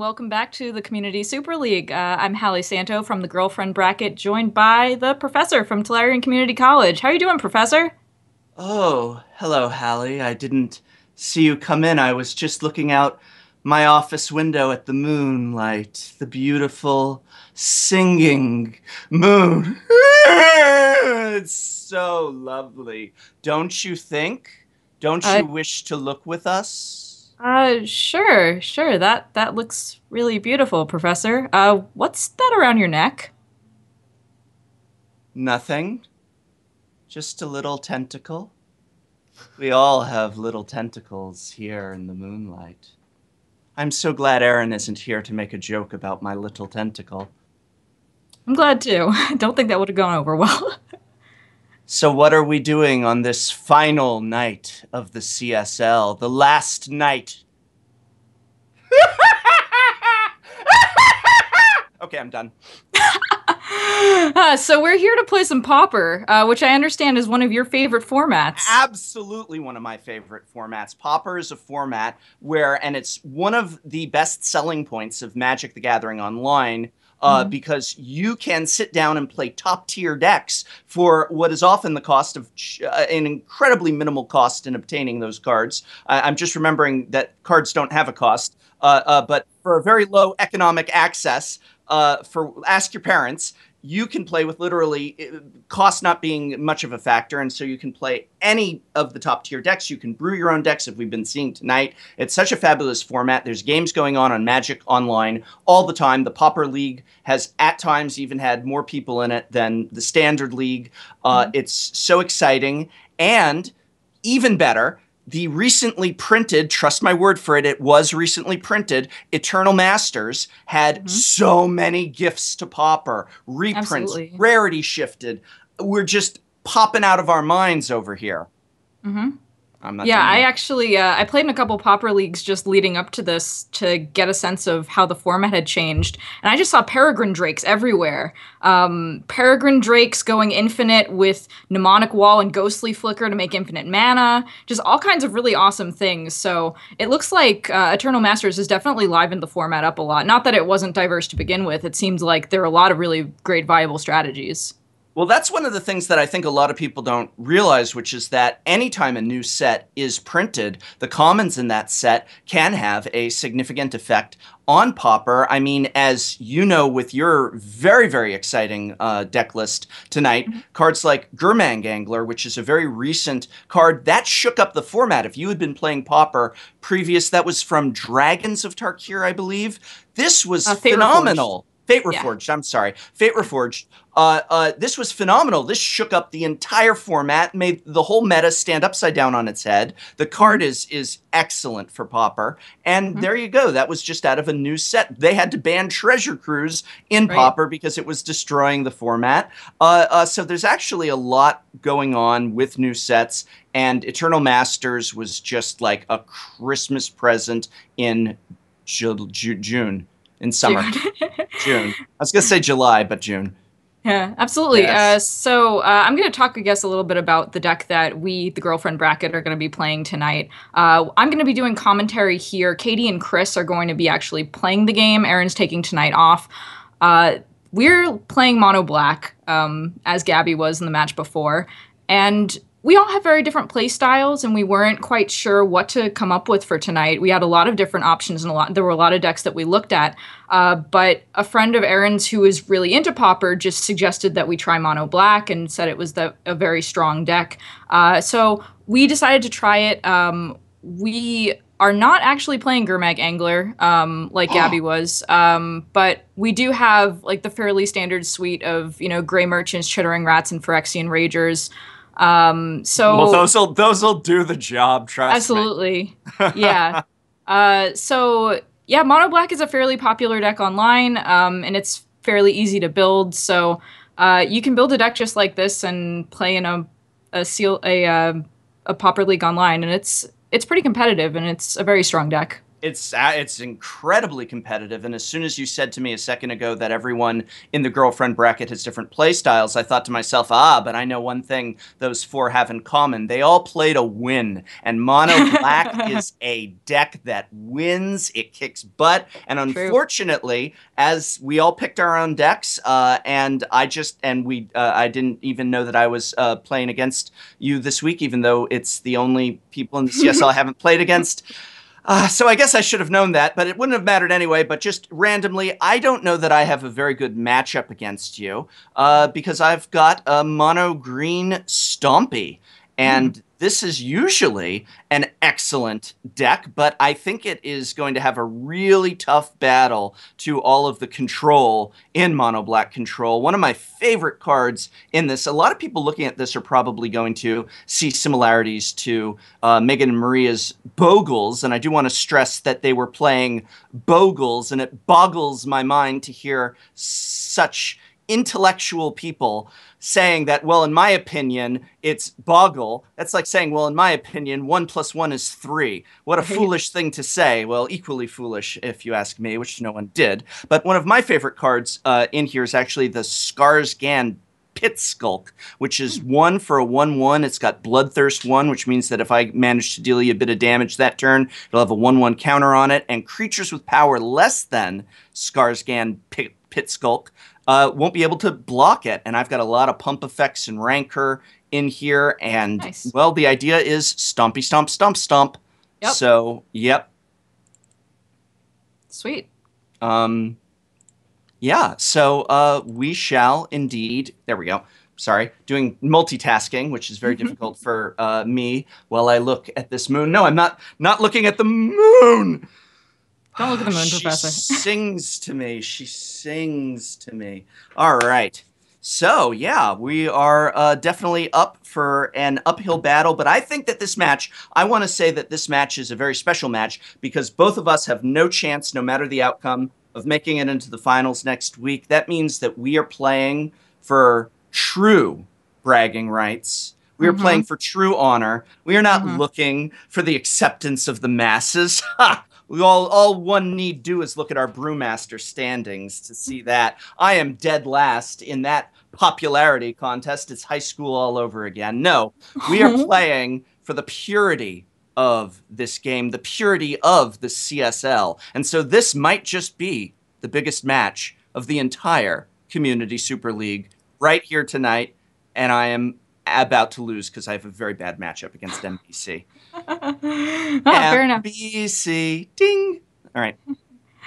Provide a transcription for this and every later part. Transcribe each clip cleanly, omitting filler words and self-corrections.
welcome back to the Community Super League. I'm Hallie Santo from the Girlfriend Bracket, joined by the professor from Tellurian Community College. How are you doing, Professor? Oh, hello, Hallie. I didn't see you come in. I was just looking out my office window at the moonlight, the beautiful singing moon. It's so lovely. Don't you think? Don't Uh, you wish to look with us? sure. That looks really beautiful, Professor. What's that around your neck? Nothing. Just a little tentacle. We all have little tentacles here in the moonlight. I'm so glad Aaron isn't here to make a joke about my little tentacle. I'm glad too. Don't think that would have gone over well. So, what are we doing on this final night of the CSL? The last night. Okay, I'm done. So we're here to play some Popper, which I understand is one of your favorite formats. Absolutely one of my favorite formats. Pauper is a format where, and it's one of the best selling points of Magic the Gathering Online, Mhm. because you can sit down and play top tier decks for what is often the cost of an incredibly minimal cost in obtaining those cards. I'm just remembering that cards don't have a cost, but for a very low economic access, for ask your parents, you can play with literally cost not being much of a factor. And so you can play any of the top tier decks. You can brew your own decks, if we've been seeing tonight. It's such a fabulous format. There's games going on Magic Online all the time. The Pauper League has at times even had more people in it than the Standard League. Mhm. It's so exciting. And even better, the recently printed, trust my word for it, it was recently printed, Eternal Masters had Mhm. so many gifts to Pauper, reprints, Absolutely. rarity shifted. We're just popping out of our minds over here. Mhm. I'm not Yeah, doing I that. actually I played in a couple Pauper leagues just leading up to this to get a sense of how the format had changed, and I just saw Peregrine Drakes everywhere. Peregrine Drakes going infinite with Mnemonic Wall and Ghostly Flicker to make infinite mana, just all kinds of really awesome things. So it looks like Eternal Masters has definitely livened the format up a lot. Not that it wasn't diverse to begin with; it seems like there are a lot of really great viable strategies. Well, that's one of the things that I think a lot of people don't realize, which is that anytime a new set is printed, the commons in that set can have a significant effect on Pauper. I mean, as you know, with your very, very exciting deck list tonight, Mhm. cards like Gurmang Angler, which is a very recent card, that shook up the format. If you had been playing Pauper previous, that was from Dragons of Tarkir, I believe. This was Fate Reforged. phenomenal. Fate Yeah. Reforged, I'm sorry. Fate Reforged. This was phenomenal. This shook up the entire format, made the whole meta stand upside down on its head. The card Mhm. is excellent for Pauper, and Mhm. there you go. That was just out of a new set. They had to ban Treasure Cruise in Right. Pauper because it was destroying the format. So there's actually a lot going on with new sets, and Eternal Masters was just like a Christmas present in June, in summer. June. June. I was gonna say July, but June. Yeah, absolutely. Yes. I'm going to talk, I guess, a little bit about the deck that we, the Girlfriend Bracket, are going to be playing tonight. I'm going to be doing commentary here. Katie and Chris are going to be actually playing the game. Aaron's taking tonight off. Uh, we're playing Mono Black, as Gabby was in the match before. And we all have very different play styles, and we weren't quite sure what to come up with for tonight. We had a lot of different options, and there were a lot of decks that we looked at. But a friend of Aaron's who is really into Pauper just suggested that we try Mono Black and said it was a very strong deck. So we decided to try it. We are not actually playing Gurmag Angler, like Gabby was, but we do have like the fairly standard suite of Gray Merchants, Chittering Rats, and Phyrexian Ragers. Well, So those will do the job, trust me. absolutely, yeah. So yeah, Mono Black is a fairly popular deck online, and it's fairly easy to build. So you can build a deck just like this and play in a seal a Pauper League online, and it's pretty competitive and it's a very strong deck. It's incredibly competitive, and as soon as you said to me a second ago that everyone in the girlfriend bracket has different play styles, I thought to myself, but I know one thing those four have in common. They all play to win, and Mono Black is a deck that wins. It kicks butt, and True. unfortunately, as we all picked our own decks, and I didn't even know that I was playing against you this week, even though it's the only people in the CSL I haven't played against. So I guess I should have known that, but it wouldn't have mattered anyway. But just randomly, I don't know that I have a very good matchup against you because I've got a mono green Stompy. And this is usually an excellent deck, but I think it is going to have a really tough battle to all of the control in mono black control. One of my favorite cards in this, a lot of people looking at this are probably going to see similarities to Megan and Maria's Bogles, and I do want to stress that they were playing Bogles, and it boggles my mind to hear such intellectual people saying that, well, in my opinion, it's boggle. That's like saying, well, in my opinion, 1 + 1 is 3. What a foolish thing to say. Well, equally foolish, if you ask me, which no one did. But one of my favorite cards in here is actually the Skarsgård Pit Skulk, which is 1 for a 1/1. It's got Bloodthirst 1, which means that if I manage to deal you a bit of damage that turn, it'll have a 1/1 counter on it. And creatures with power less than Skarsgård Pit Skulk won't be able to block it. And I've got a lot of pump effects and rancor in here. And, Nice. well, the idea is stompy, stomp, stomp, stomp. Yep. So, yep. Sweet. Yeah, so we shall indeed, there we go. Sorry, doing multitasking, which is very difficult for me while I look at this moon. No, I'm not looking at the moon. Don't look at the moon, Professor. She sings to me. She sings to me. All right. So, yeah, we are definitely up for an uphill battle, but I think that this match, I want to say that this match is a very special match because both of us have no chance, no matter the outcome, of making it into the finals next week. That means that we are playing for true bragging rights. We are playing for true honor. We are not looking for the acceptance of the masses. Ha! We all one need do is look at our Brewmaster standings to see that. I am dead last in that popularity contest. It's high school all over again. No, we are playing for the purity of this game, the purity of the CSL. And so this might just be the biggest match of the entire Community Super League right here tonight. And I am about to lose because I have a very bad matchup against MBC. Fair enough. MBC, ding. All right.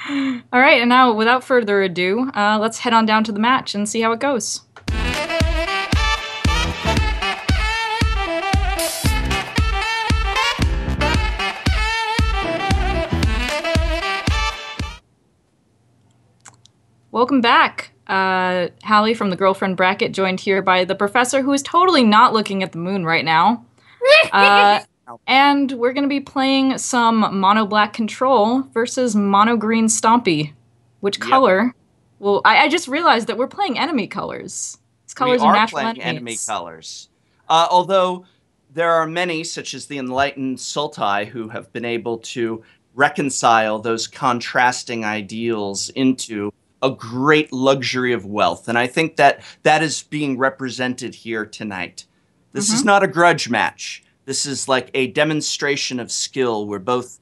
All right, and now without further ado, let's head on down to the match and see how it goes. Welcome back. Hallie from the Girlfriend Bracket, joined here by the Professor, who is totally not looking at the moon right now. And we're going to be playing some Mono Black Control versus Mono Green Stompy. Which color? Well, I just realized that we're playing enemy colors. These colors are natural playing enemy enemies. colors. Although there are many, such as the enlightened Sultai, who have been able to reconcile those contrasting ideals into a great luxury of wealth. And I think that that is being represented here tonight. This is not a grudge match. This is like a demonstration of skill where both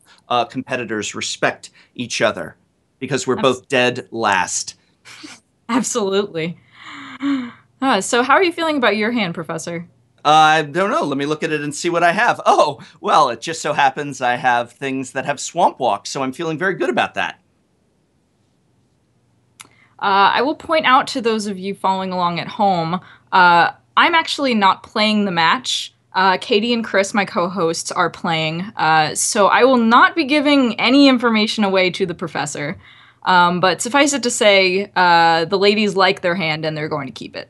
competitors respect each other because we're both dead last. Absolutely. So how are you feeling about your hand, Professor? I don't know. Let me look at it and see what I have. Oh, well, it just so happens I have things that have Swamp Walk, so I'm feeling very good about that. I will point out to those of you following along at home, I'm actually not playing the match. Katie and Chris, my co-hosts, are playing, so I will not be giving any information away to the Professor. But suffice it to say, the ladies like their hand and they're going to keep it.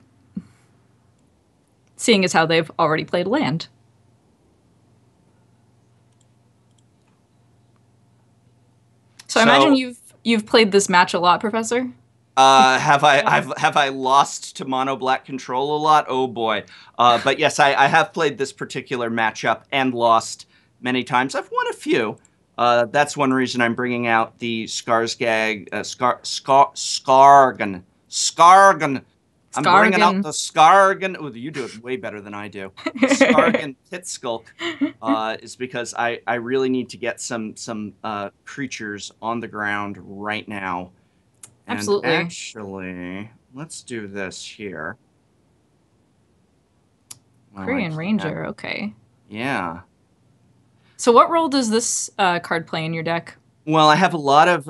Seeing as how they've already played land. So I imagine you've played this match a lot, Professor? Have I lost to Mono Black Control a lot? Oh boy. But yes, I have played this particular matchup and lost many times. I've won a few. That's one reason I'm bringing out the Skarsgård, Skargan, Skargan. I'm bringing out Skargan. the Skargan. Oh, you do it way better than I do. The Skargan Pit Skulk is because I really need to get some creatures on the ground right now. And Absolutely. actually, let's do this here. While I Korean can. Ranger, okay. Yeah. So what role does this card play in your deck? Well, I have a lot of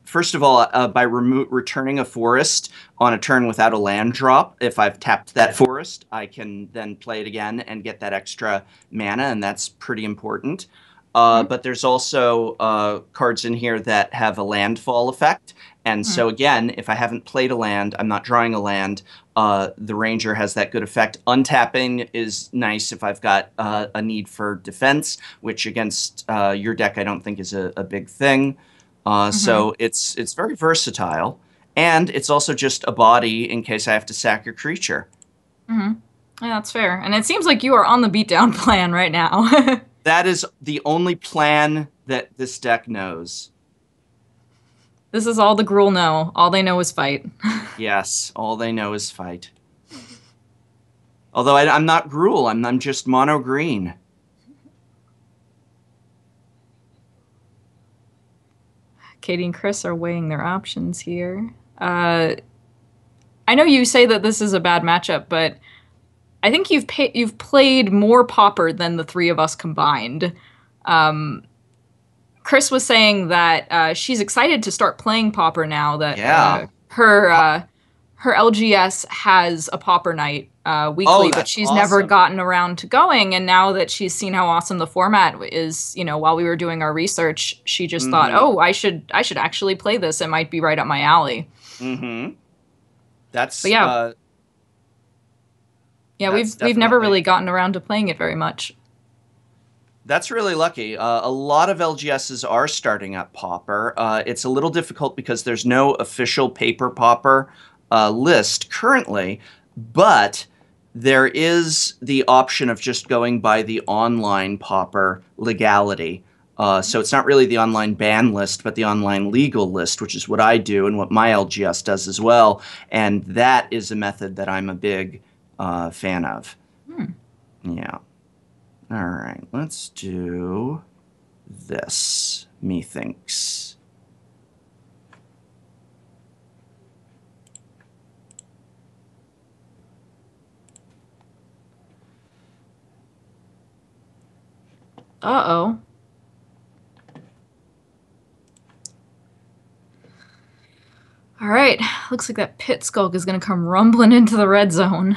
first of all, by returning a forest on a turn without a land drop, if I've tapped that forest, I can then play it again and get that extra mana, and that's pretty important. Hmm. But there's also cards in here that have a landfall effect. And Hmm. so again, if I haven't played a land, I'm not drawing a land, the Ranger has that good effect. Untapping is nice if I've got a need for defense, which against your deck I don't think is a big thing. Hmm. So it's very versatile, and it's also just a body in case I have to sack your creature. Hmm. Yeah, that's fair. And it seems like you are on the beatdown plan right now. That is the only plan that this deck knows. This is all the Gruul know. All they know is fight. Yes, all they know is fight. Although I'm not Gruul, I'm just mono green. Katie and Chris are weighing their options here. I know you say that this is a bad matchup, but I think you've played more Pauper than the three of us combined. Um, Chris was saying that she's excited to start playing Pauper now that Yeah. her LGS has a Pauper night Oh, weekly, but that's she's never awesome. gotten around to going. And now that she's seen how awesome the format is, while we were doing our research, she just thought, Mm-hmm. oh, I should actually play this. It might be right up my alley. Mm-hmm. But That's yeah, uh yeah, that's we've never definitely really gotten around to playing it very much. That's really lucky. A lot of LGSs are starting at Pauper. It's a little difficult because there's no official paper Pauper list currently, but there is the option of just going by the online Pauper legality. So it's not really the online ban list, but the online legal list, which is what I do and what my LGS does as well. And that is a method that I'm a big fan of. Hmm. Yeah. All right, let's do this, methinks. Uh-oh. All right. Looks like that pit skulk is going to come rumbling into the red zone.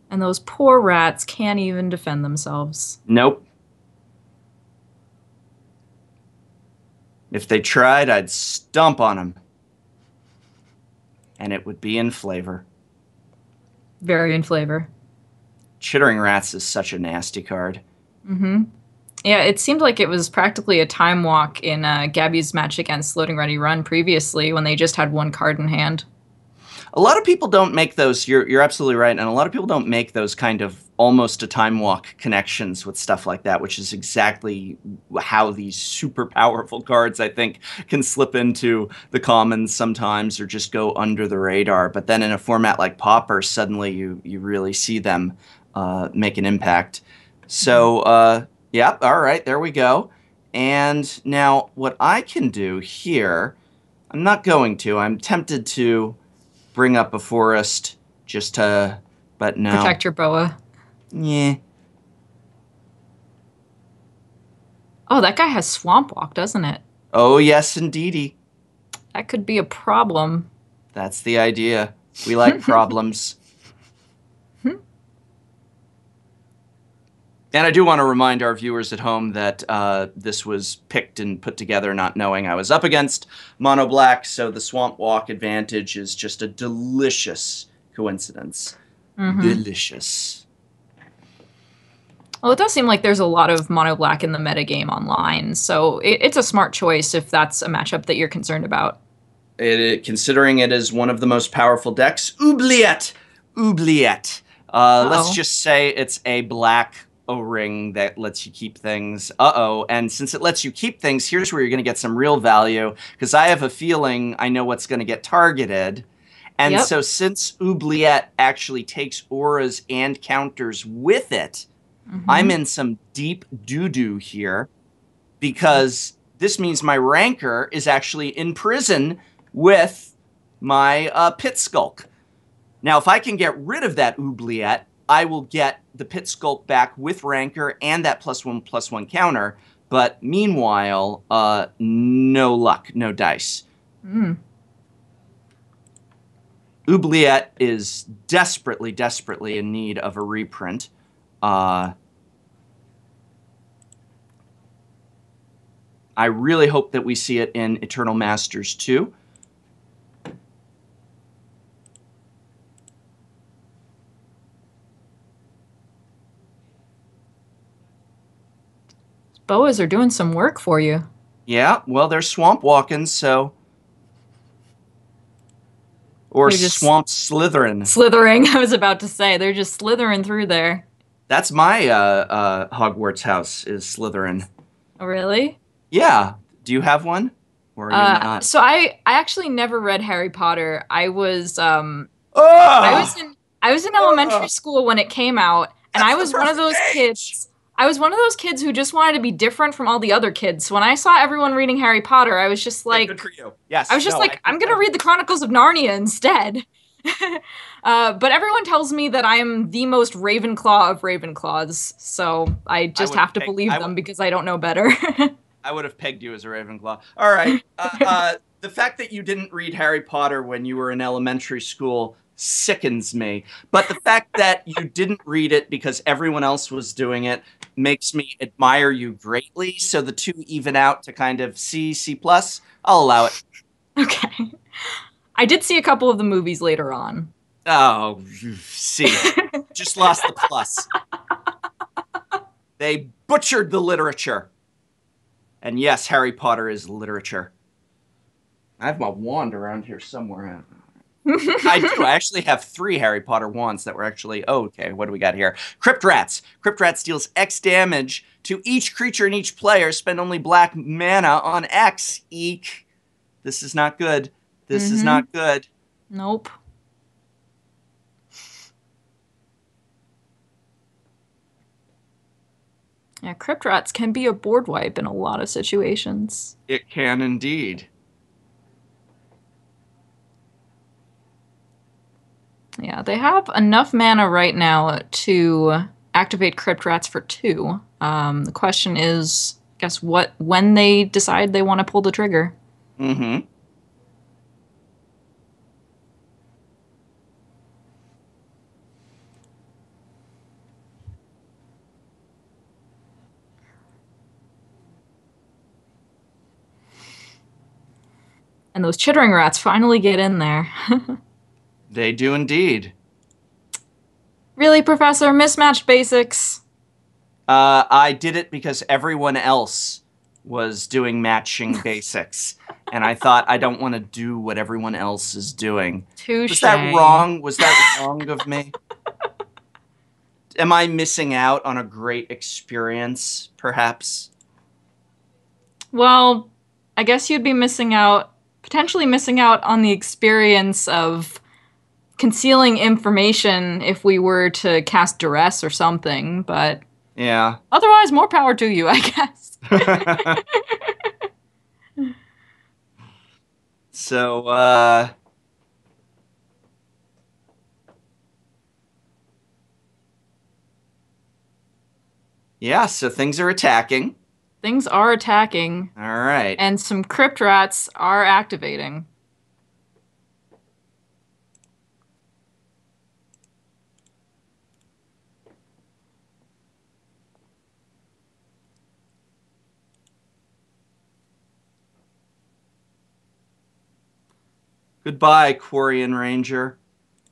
And those poor rats can't even defend themselves. Nope. If they tried, I'd stomp on them. And it would be in flavor. Very in flavor. Chittering Rats is such a nasty card. Mm-hmm. Yeah, it seemed like it was practically a time walk in Gabby's match against Loading Ready Run previously when they just had one card in hand. A lot of people don't make those, you're absolutely right, and a lot of people don't make those kind of almost a time walk connections with stuff like that, which is exactly how these super powerful cards, I think, can slip into the commons sometimes or just go under the radar. But then in a format like Pauper, suddenly you really see them make an impact. So, yeah, all right, there we go. And now what I can do here, I'm not going to, I'm tempted to bring up a forest just to, but no. Protect your boa. Yeah. Oh, that guy has Swamp Walk, doesn't it? Oh, yes, indeedy. That could be a problem. That's the idea. We like problems. And I do want to remind our viewers at home that this was picked and put together not knowing I was up against Mono Black, so the Swamp Walk advantage is just a delicious coincidence. Mm-hmm. Delicious. Well, it does seem like there's a lot of Mono Black in the metagame online, so it's a smart choice if that's a matchup that you're concerned about. Considering it is one of the most powerful decks, oubliette! Oubliette! Let's Uh-oh. just say it's a black O-ring that lets you keep things. Uh-oh. And since it lets you keep things, here's where you're going to get some real value, because I have a feeling I know what's going to get targeted. And Yep. so since Oubliette actually takes auras and counters with it, I'm Mm-hmm. in some deep doo-doo here, because this means my Rancor is actually in prison with my Pit Skulk. Now, if I can get rid of that Oubliette, I will get the Pit Skulk back with Rancor and that +1/+1 counter. But meanwhile, no luck, no dice. Mm. Oubliette is desperately, desperately in need of a reprint. I really hope that we see it in Eternal Masters 2. Boas are doing some work for you. Yeah, well, they're swamp walking, so. Or They're just swamp slithering. slithering. I was about to say, they're just slithering through there. That's my Hogwarts house, is Slytherin. Oh, really? Yeah. Do you have one? Or are you not? So I actually never read Harry Potter. I was Ugh! in I was in elementary Ugh! school when it came out, and I That's the was one of perfect those age! kids. I was one of those kids who just wanted to be different from all the other kids. So when I saw everyone reading Harry Potter, Okay, good for you. I Yes, was just no, I like, think I'm gonna that. read the Chronicles of Narnia instead. But everyone tells me that I am the most Ravenclaw of Ravenclaws, so I I just would have have to pegged. believe them because I don't know better. I would have pegged you as a Ravenclaw. All right. The fact that you didn't read Harry Potter when you were in elementary school sickens me. But the fact that you didn't read it because everyone else was doing it makes me admire you greatly. So the two even out to kind of C, C plus. I'll allow it. Okay. I did see a couple of the movies later on. Oh, C. Just lost the plus. They butchered the literature. And yes, Harry Potter is literature. I have my wand around here somewhere. I do. I actually have 3 Harry Potter wands that were actually. Oh, okay. What do we got here? Crypt Rats. Crypt Rats deals X damage to each creature and each player. Spend only black mana on X. Eek. This is not good. This is Mm-hmm. not good. Nope. Yeah, crypt rats can be a board wipe in a lot of situations. It can indeed. Yeah, they have enough mana right now to activate crypt rats for 2. The question is, I guess, when they decide they want to pull the trigger. Mm-hmm. And those chittering rats finally get in there. They do indeed. Really, Professor? Mismatched basics? I did it because everyone else was doing matching basics. And I thought, I don't want to do what everyone else is doing. Was Touche. that wrong? Was that wrong of me? Am I missing out on a great experience, perhaps? Well, I guess you'd be missing out, potentially missing out on the experience of concealing information if we were to cast duress or something, but Yeah. otherwise, more power to you, I guess. So, yeah, so things are attacking. Things are attacking, All right. and some crypt rats are activating. Goodbye, Quarian Ranger.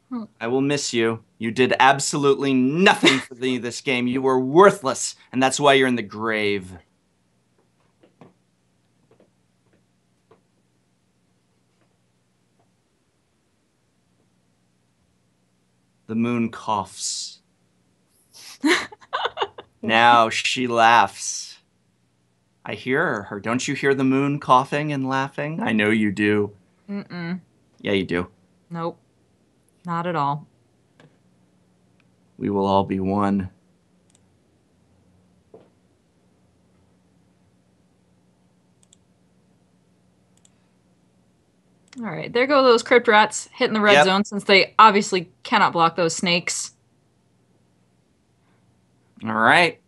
Hmm. I will miss you. You did absolutely nothing for me this game. You were worthless, and that's why you're in the grave. The moon coughs. Now she laughs. I hear her. Don't you hear the moon coughing and laughing? I know you do. Mm-mm. Yeah, you do. Nope. Not at all. We will all be one. All right, there go those crypt rats hitting the red Yep. zone since they obviously cannot block those snakes. All right.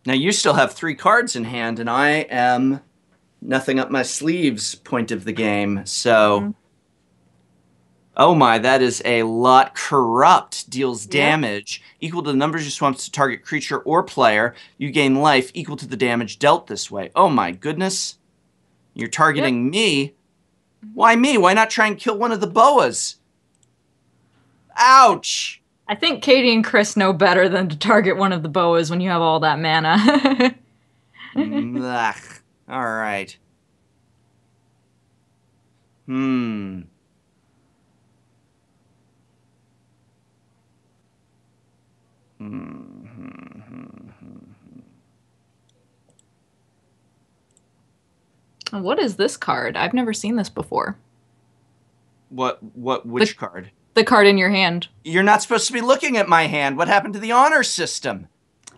Now you still have 3 cards in hand, and I am nothing up my sleeves point of the game. So, Hmm. oh my, that is a lot. Corrupt deals Yep. damage equal to the numbers you swamped to target creature or player. You gain life equal to the damage dealt this way. Oh my goodness. You're Yep. targeting me. Mhm. Why me? Why not try and kill one of the boas? Ouch. I think Katie and Chris know better than to target one of the boas when you have all that mana. Ugh. All right. Hmm. What is this card? I've never seen this before. The Which card? the card in your hand. You're not supposed to be looking at my hand. What happened to the honor system?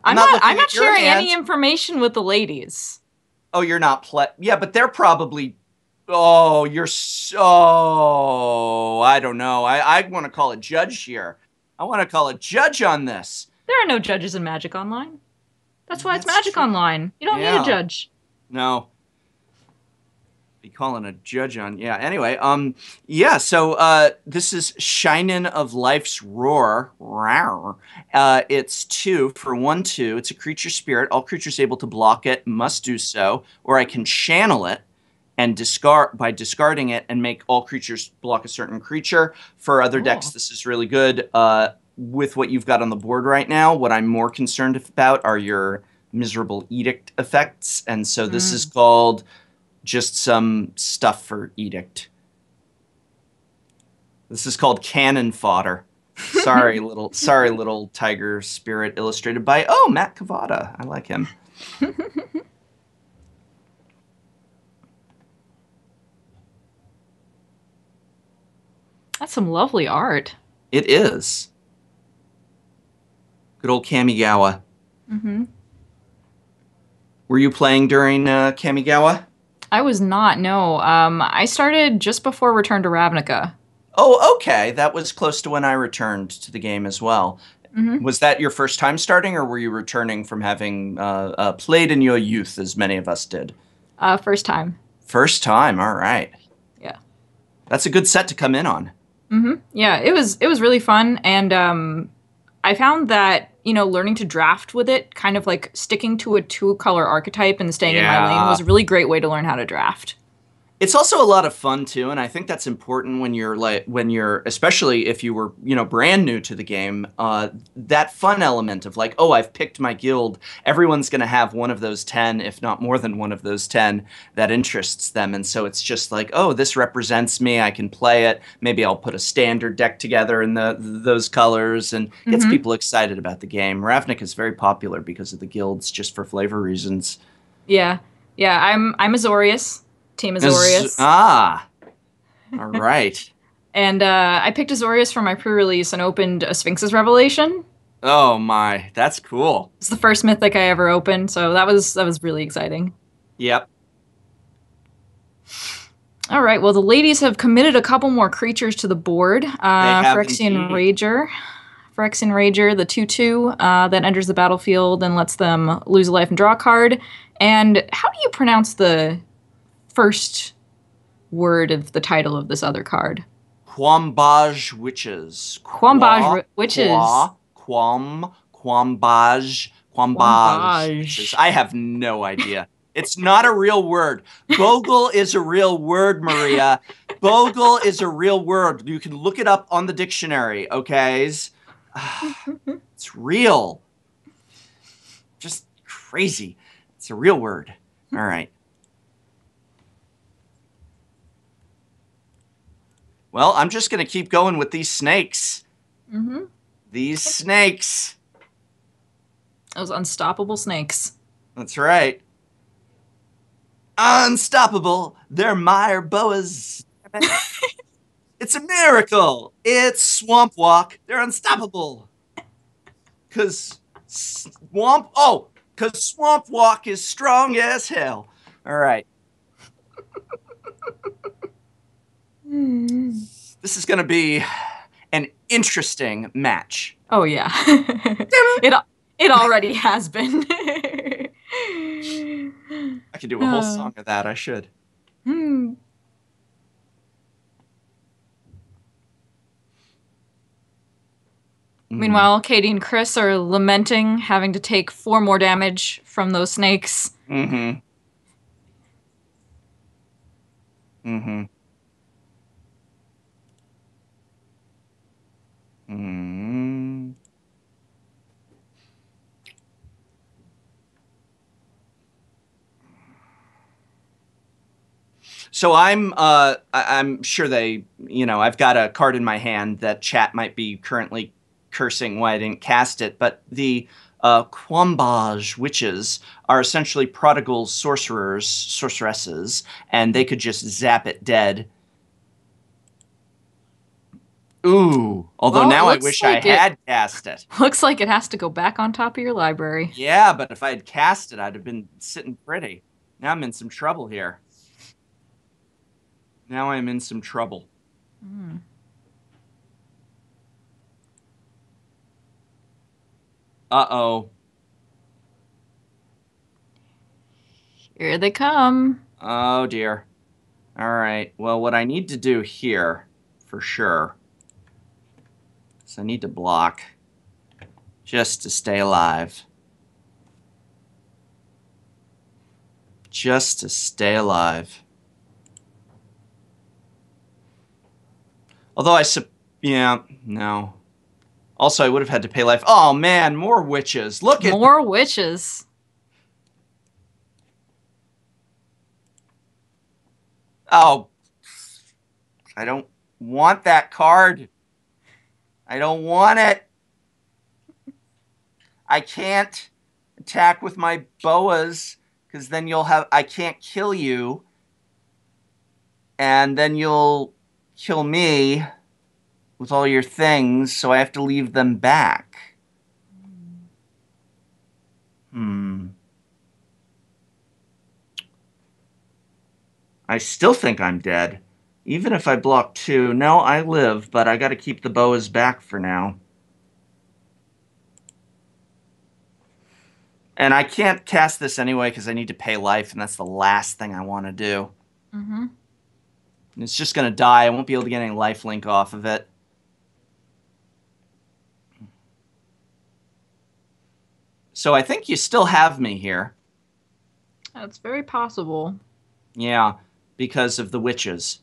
I'm not I'm looking not at your sharing any hand. information with the ladies. Oh, you're not yeah, but they're probably. Oh, you're so. I don't know. I want to call a judge here. I want to call a judge on this. There are no judges in Magic Online. That's why it's That's Magic true. Online. You don't need a Yeah. judge. No. Be calling a judge on. Yeah. Anyway, yeah, so this is Shinin' of Life's Roar. Rawr. It's 2 for 1/2. It's a creature spirit. All creatures able to block it must do so, or I can channel it and discarding it and make all creatures block a certain creature. For other decks, Cool. this is really good. With what you've got on the board right now, what I'm more concerned about are your miserable edict effects, and so this is Mm. called just some stuff for edict. This is called cannon fodder. Sorry little tiger spirit illustrated by Matt Cavada. I like him. That's some lovely art. It is. Good old Kamigawa. Hmm. Were you playing during Kamigawa? I was not, no. I started just before Return to Ravnica. Oh, okay. That was close to when I returned to the game as well. Hmm. Was that your first time starting, or were you returning from having played in your youth, as many of us did? First time. First time. All right. Yeah. That's a good set to come in on. Hmm. Yeah, it was really fun, and I found that learning to draft with it, kind of like sticking to a two-color archetype and staying in my lane, Yeah. was a really great way to learn how to draft. It's also a lot of fun too, and I think that's important when you're especially if you were brand new to the game. That fun element of like, oh, I've picked my guild. Everyone's going to have one of those 10, if not more than one of those 10, that interests them, and so it's just like, oh, this represents me. I can play it. Maybe I'll put a standard deck together in those colors, and gets Hmm. people excited about the game. Ravnica is very popular because of the guilds, just for flavor reasons. Yeah, yeah. I'm Azorius, Team Azorius, Ah, all right. and I picked Azorius for my pre-release and opened a Sphinx's Revelation. Oh my, that's cool. It's the first mythic I ever opened, so that was really exciting. Yep. All right, well, the ladies have committed a couple more creatures to the board. They have Phyrexian indeed. Rager. Phyrexian Rager, the 2/2 that enters the battlefield and lets them lose a life and draw a card. And how do you pronounce the first word of the title of this other card? Quambage witches. Quambage Witches. Quambage witches. Quambage. I have no idea. It's not a real word. Bogle is a real word, Maria. Bogle is a real word. You can look it up on the dictionary, okay? It's real. Just crazy. It's a real word. All right. Well, I'm just going to keep going with these snakes. Mm-hmm. These snakes. Those unstoppable snakes. That's right. Unstoppable. They're Meyer boas. It's a miracle. It's Swamp Walk. They're unstoppable. Because Swamp Walk is strong as hell. All right. This is going to be an interesting match. Oh yeah. it it already has been. I could do a whole song of that. I should. Hmm. Meanwhile, Katie and Chris are lamenting having to take 4 more damage from those snakes. Mm-hmm. Mm-hmm. Mm-hmm. So I'm sure they, I've got a card in my hand that chat might be currently cursing why I didn't cast it, but the Quambage witches are essentially prodigal sorceresses, and they could just zap it dead. Ooh, although Well, it now I looks wish I like it had cast it. looks like it has to go back on top of your library. Yeah, but if I had cast it, I'd have been sitting pretty. Now I'm in some trouble here. Now I'm in some trouble. Mm. Uh-oh. Here they come. Oh, dear. All right. Well, what I need to do here, for sure, is I need to block just to stay alive. Just to stay alive. Although yeah, no. Also, I would have had to pay life. Oh, man, more witches. Look at More witches. Oh, I don't want that card. I don't want it. I can't attack with my boas because then I can't kill you. And then you'll kill me with all your things, so I have to leave them back. I still think I'm dead. Even if I block 2. No, I live, but I gotta keep the boas back for now. And I can't cast this anyway because I need to pay life, and that's the last thing I want to do. Mm-hmm. And it's just going to die. I won't be able to get any life link off of it. So I think you still have me here. That's very possible. Yeah, because of the witches.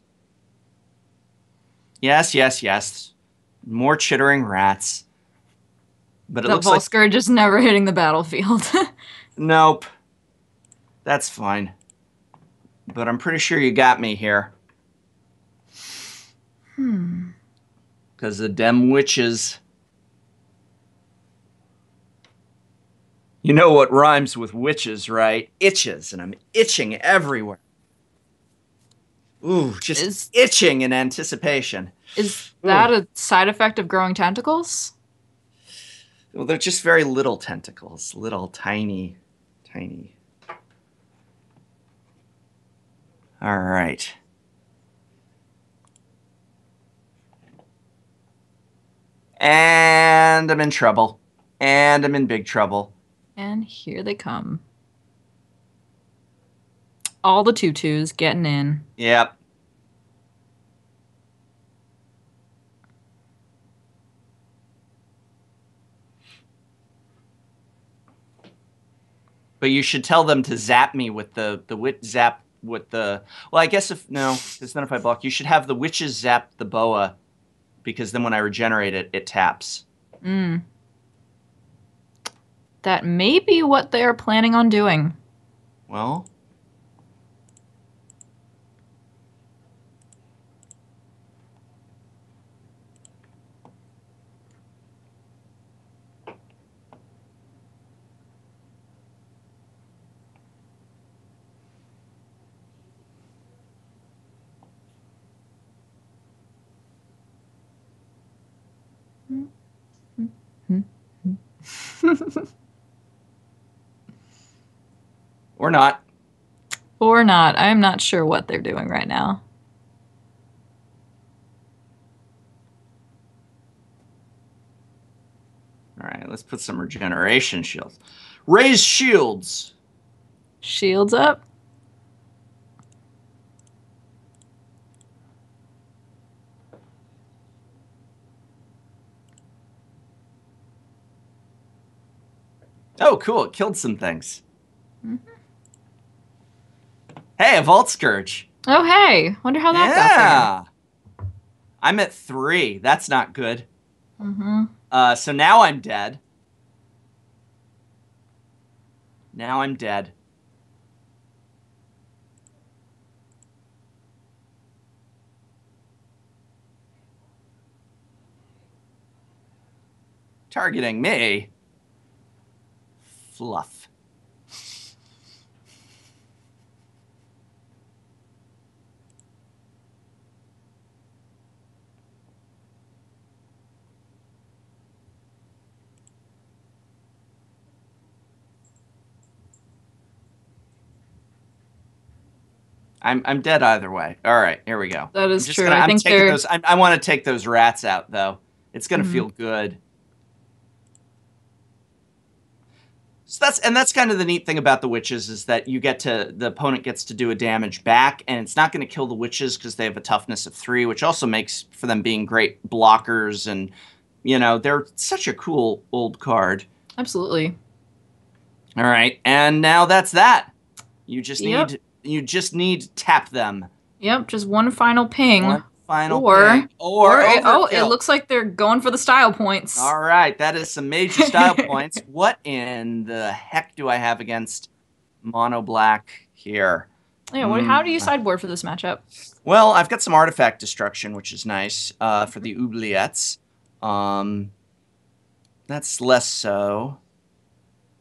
Yes, yes, yes. More chittering rats. But it The looks like... Volscourge just never hitting the battlefield. Nope. That's fine. But I'm pretty sure you got me here. Because the dem witches... You know what rhymes with witches, right? Itches, and I'm itching everywhere. Ooh, just itching in anticipation. Is that a side effect of growing tentacles? Well, they're just very little tentacles. Little, tiny, tiny. All right. And I'm in trouble. And I'm in big trouble. And here they come. All the tutus getting in. Yep. But you should tell them to zap me with the witch zap with the... Well, I guess because then if I block, you should have the witches zap the boa, because then when I regenerate it, it taps. That may be what they are planning on doing. Well... Or not. Or not. I'm not sure what they're doing right now. All right, let's put some regeneration shields. Raise shields. Shields up. Oh, cool. It killed some things. Mm-hmm. Hey, a Vault Scourge. Oh, hey. Wonder how that got Yeah. I'm at 3. That's not good. there. Mm-hmm. So now I'm dead. Now I'm dead. Targeting me. Fluff. I'm dead either way. All right, here we go. That is true. I'm taking those. I want to take those rats out though. It's gonna feel good. So that's kind of the neat thing about the witches is that the opponent gets to do a damage back, and it's not going to kill the witches because they have a toughness of 3, which also makes for them being great blockers, and they're such a cool old card. Absolutely. All right, and now that's that. You just need tap them. Yep, just one final ping. One final ping. Or it looks like they're going for the style points. All right, that is some major style points. What in the heck do I have against mono black here? Yeah, how do you sideboard for this matchup? Well, I've got some artifact destruction, which is nice for the oubliettes. That's less so.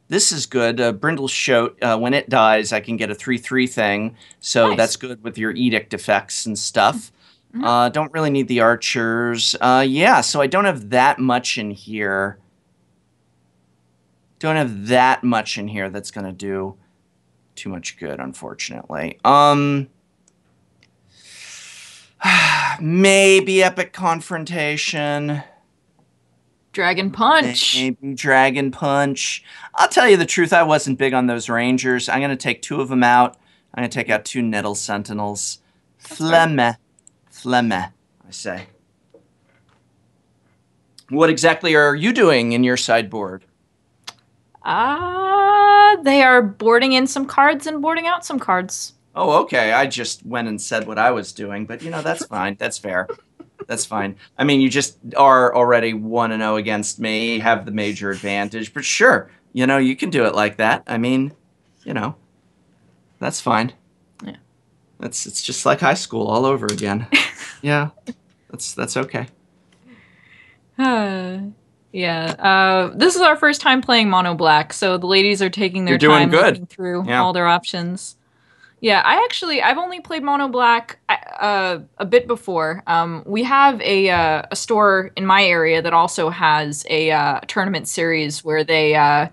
This is good. Brindle's Shoat, when it dies, I can get a 3/3 thing. So nice. That's good with your edict effects and stuff. Don't really need the archers. Yeah, so I don't have that much in here. Don't have that much in here that's going to do too much good, unfortunately. Maybe Epic Confrontation. Dragon Punch. Maybe Dragon Punch. I'll tell you the truth, I wasn't big on those Rangers. I'm going to take 2 of them out. I'm going to take out 2 Nettle Sentinels. Flemme, I say. What exactly are you doing in your sideboard? They are boarding in some cards and boarding out some cards. Oh, okay. I just went and said what I was doing, but that's fine. That's fair. That's fine. I mean, you just are already 1-0 against me, have the major advantage, but sure, you can do it like that. I mean, that's fine. Yeah. It's just like high school all over again. Yeah. That's okay. Yeah. This is our first time playing mono black, so the ladies are taking their time looking through all their options. Yeah, I've only played mono black a bit before. We have a store in my area that also has a tournament series where they have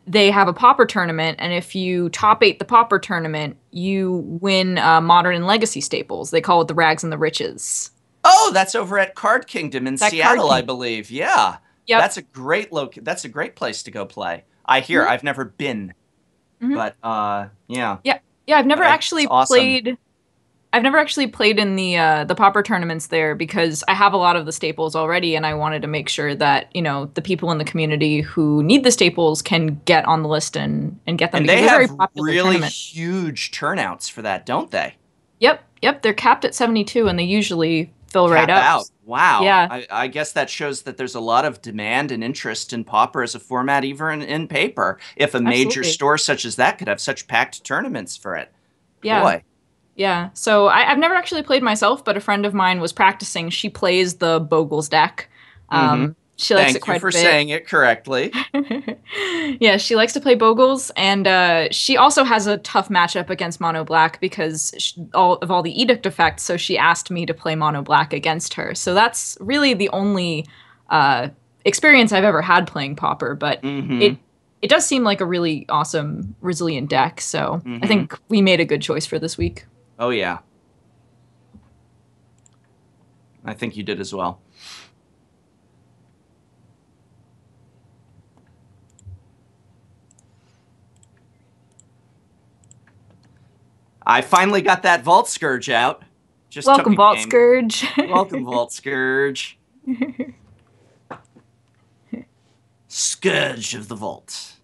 a pauper tournament, and if you top 8 the pauper tournament, you win modern and legacy staples. They call it the Rags and the Riches. Oh, that's over at Card Kingdom in Seattle, I believe. Yeah. Yep. That's a great place to go play. I hear. I've never been. But yeah. Yeah. I've never actually played. I've never actually played in the pauper tournaments there because I have a lot of the staples already, and I wanted to make sure that the people in the community who need the staples can get on the list and get them. And they have really huge turnouts for that, don't they? Yep. They're capped at 72, and they usually fill right up. Wow. Yeah. I guess that shows that there's a lot of demand and interest in pauper as a format, even in paper. If a major store such as that could have such packed tournaments for it. Yeah. Boy. Yeah. So I've never actually played myself, but a friend of mine was practicing. She plays the Bogles deck. She likes it quite a bit. Thank you for saying it correctly. Yeah, she likes to play Bogles, and she also has a tough matchup against Mono Black because of all the edict effects, so she asked me to play Mono Black against her. So that's really the only experience I've ever had playing Pauper, but Mm-hmm. it does seem like a really awesome, resilient deck. So I Mm-hmm. think we made a good choice for this week. Oh, yeah. I think you did as well. I finally got that Vault Scourge out. Just took Welcome, a Vault game. Scourge. Welcome, Vault Scourge. Scourge of the Vault.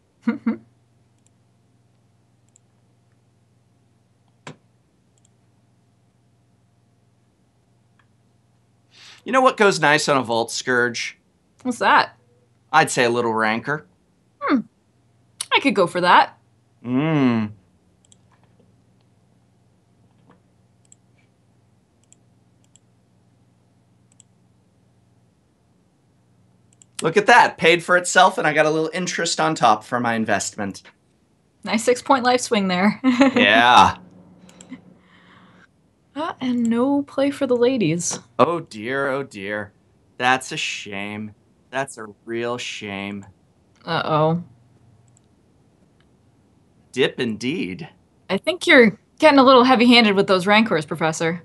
You know what goes nice on a Vault Scourge? What's that? I'd say a little Rancor. I could go for that. Mmm. Look at that. Paid for itself, and I got a little interest on top for my investment. Nice 6-point life swing there. Yeah. And no play for the ladies. Oh dear, oh dear. That's a shame. That's a real shame. Uh-oh. Dip indeed. I think you're getting a little heavy-handed with those Rancors, Professor.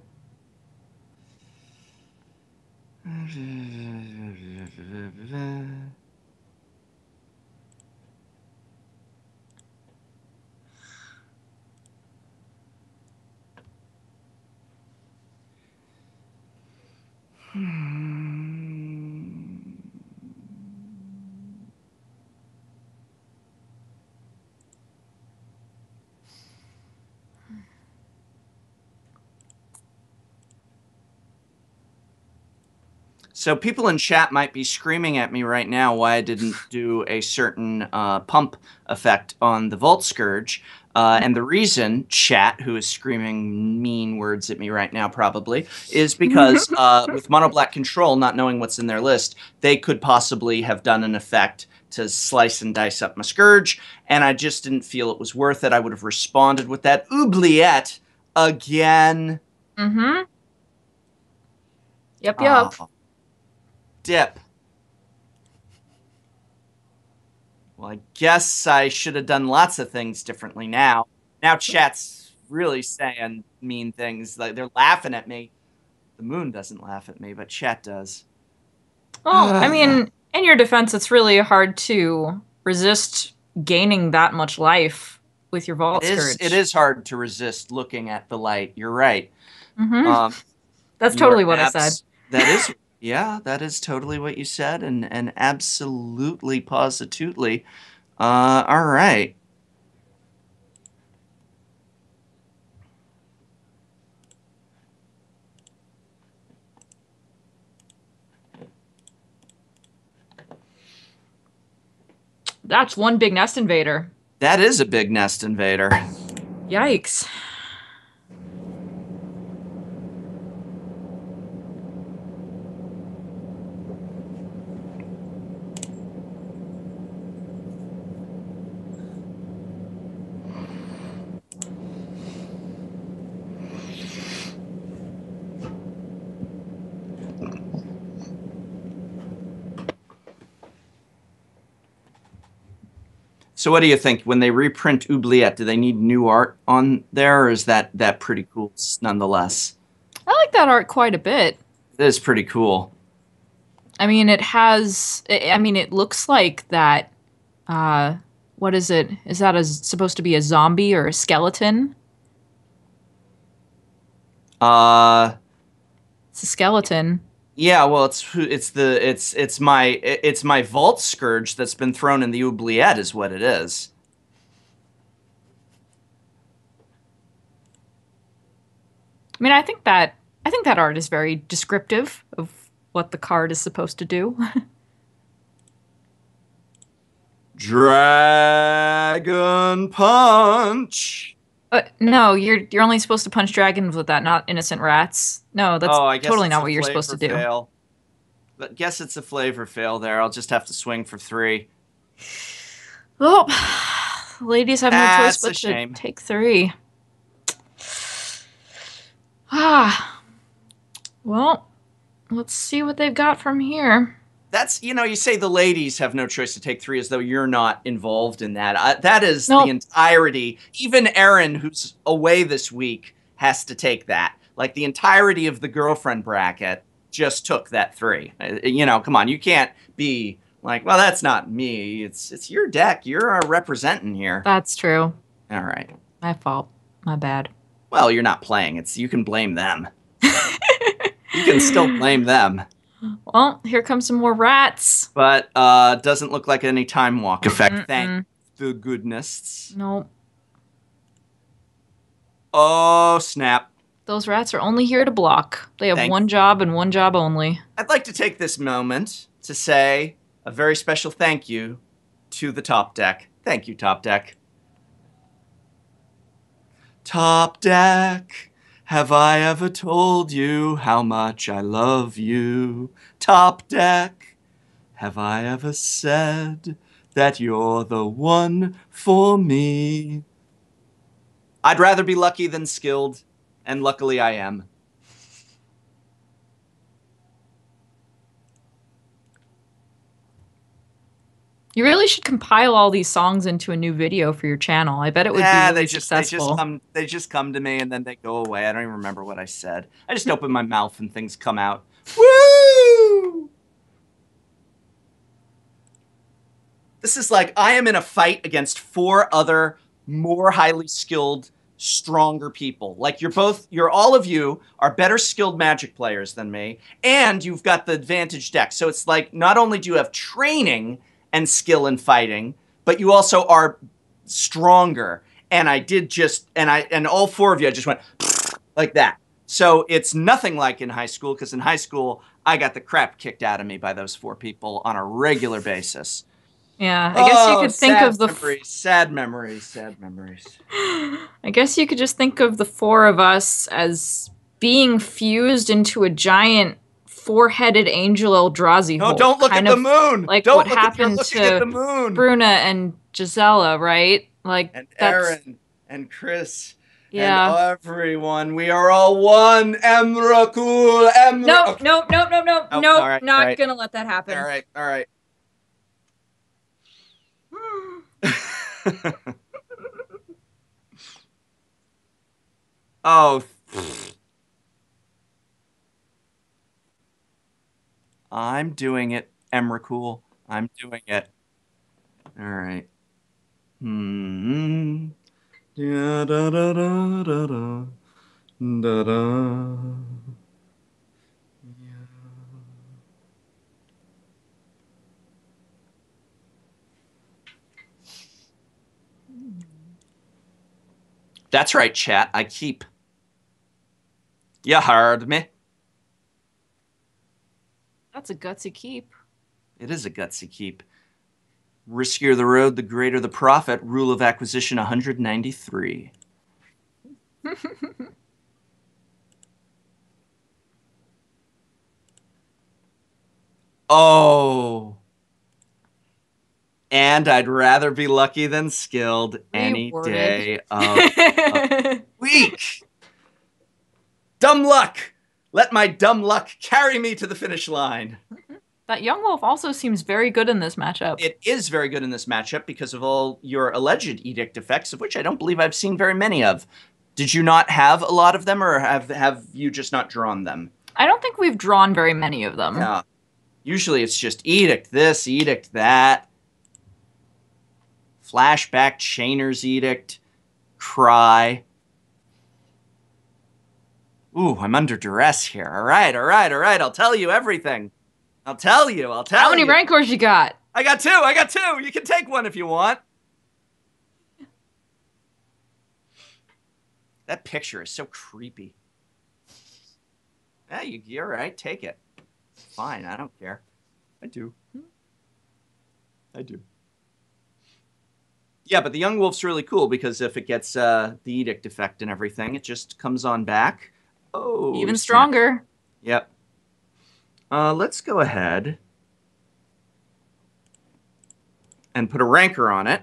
So people in chat might be screaming at me right now why I didn't do a certain pump effect on the Volt Scourge. And the reason, chat, who is screaming mean words at me right now probably, is because with Mono Black Control, not knowing what's in their list, they could possibly have done an effect to slice and dice up my Scourge, and I just didn't feel it was worth it. I would have responded with that oubliette again. Mm-hmm. Yep. Dip. Well, I guess I should have done lots of things differently now. Now chat's really saying mean things. Like they're laughing at me. The moon doesn't laugh at me, but chat does. Well, I mean, in your defense, it's really hard to resist gaining that much life with your Vault Scourge. It is hard to resist looking at the light. You're right. Mm-hmm. That's You are totally what I said. That is, yeah, that is totally what you said, and absolutely, positively. All right. That's one big nest invader. That is a big nest invader. Yikes. So what do you think? When they reprint Oubliette, do they need new art on there, or is that pretty cool nonetheless? I like that art quite a bit. It is pretty cool. I mean, it looks like that, what is it? Is that supposed to be a zombie or a skeleton? It's a skeleton. Yeah, well, it's my Vault Scourge that's been thrown in the Oubliette is what it is. I mean, I think that art is very descriptive of what the card is supposed to do. Dragon Punch. No, you're only supposed to punch dragons with that, not innocent rats. No, that's Oh, I guess totally it's not a what you're supposed to do. fail. But guess it's a flavor fail there. I'll just have to swing for 3. Well, ladies have no choice That's a but to shame. take 3. Ah. Well, let's see what they've got from here. That's, you say the ladies have no choice to take three as though you're not involved in that. That is the Nope. entirety. Even Erin, who's away this week, has to take that. Like the entirety of the girlfriend bracket just took that three. Come on, you can't be like, well, that's not me. It's your deck. You're representing here. That's true. All right. My fault. My bad. Well, you're not playing. You can blame them. You can still blame them. Well, here comes some more rats. But doesn't look like any time walk effect. Mm-mm. Thank the goodness. Nope. Oh, snap. Those rats are only here to block. They have Thank- one job and one job only. I'd like to take this moment to say a very special thank you to the top deck. Thank you, top deck. Top deck, have I ever told you how much I love you? Top deck, have I ever said that you're the one for me? I'd rather be lucky than skilled, and luckily I am. You really should compile all these songs into a new video for your channel. I bet it would be really successful. They just come to me and then they go away. I don't even remember what I said. I just open my mouth and things come out. Woo! This is like I am in a fight against 4 other more highly skilled, stronger people. Like all of you are better skilled Magic players than me, and you've got the advantage deck. So it's like not only do you have training and skill in fighting, but you also are stronger. And and all 4 of you, I just went like that. So it's nothing like in high school, because in high school, I got the crap kicked out of me by those 4 people on a regular basis. Yeah, I guess you could think of the sad memories. I guess you could just think of the 4 of us as being fused into a giant 4-headed angel Eldrazi No, hole. don't look at the moon. Like don't what look happened at, you're looking at the moon. Bruna and Gisela, right? Like and that's Erin and Chris. Yeah. And everyone, we are all one. Emrakul, No, not right. gonna let that happen. All right. Oh. I'm doing it, Emrakul. I'm doing it. All right. Da da da da da da da da. That's right, chat. I keep. You heard me. That's a gutsy keep. It is a gutsy keep. Riskier the road, the greater the profit. Rule of acquisition 193. Oh. And I'd rather be lucky than skilled any day of the week. Dumb luck. Let my dumb luck carry me to the finish line. That young wolf also seems very good in this matchup. It is very good in this matchup because of all your alleged edict effects, of which I don't believe I've seen very many of. Did you not have a lot of them, or have you just not drawn them? I don't think we've drawn very many of them. Yeah. Usually it's just edict this, edict that. Flashback, Chainer's Edict, Cry. Ooh, I'm under duress here. All right. I'll tell you everything. I'll tell you. How many Rancors you got? I got two. You can take one if you want. That picture is so creepy. Yeah, you're right. Take it. Fine. I don't care. I do. Yeah, but the Young Wolf's really cool because if it gets the Edict effect and everything, it just comes on back. Oh, even stronger. Yep. Let's go ahead and put a Rancor on it.